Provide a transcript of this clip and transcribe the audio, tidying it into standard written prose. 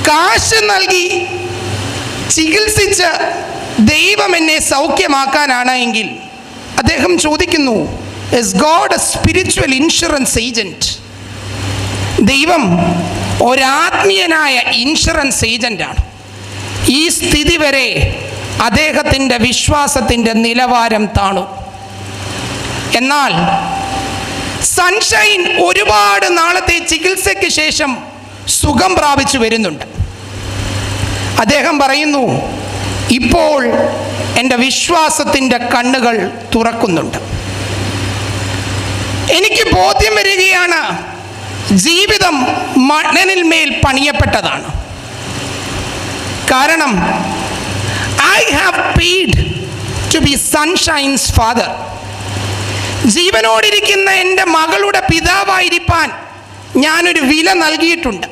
കാശ് നൽകി ചികിത്സിച്ച് ദൈവം എന്നെ സൗഖ്യമാക്കാനാണ് എങ്കിൽ അദ്ദേഹം ചോദിക്കുന്നു, is God A spiritual insurance agent? ദൈവം ഒരാത്മീയനായ ഇൻഷുറൻസ് ഏജന്റാണ്. ഈ സ്ഥിതി വരെ അദ്ദേഹത്തിൻ്റെ വിശ്വാസത്തിൻ്റെ നിലവാരം താണു. എന്നാൽ സൺഷൈൻ ഒരുപാട് നാളത്തെ ചികിത്സയ്ക്ക് ശേഷം സുഖം പ്രാപിച്ചു വരുന്നുണ്ട്. അദ്ദേഹം പറയുന്നു, ഇപ്പോൾ എൻ്റെ വിശ്വാസത്തിൻ്റെ കണ്ണുകൾ തുറക്കുന്നുണ്ട്. എനിക്ക് ബോധ്യം വരികയാണ്, ജീവിതം മണലിൽ മേൽ പണിയപ്പെട്ടതാണ്. കാരണം I have paid to be Sunshine's father. ജീവനോടിരിക്കുന്ന എൻ്റെ മകളുടെ പിതാവായിരിക്കാൻ ഞാനൊരു വില നൽകിയിട്ടുണ്ട്.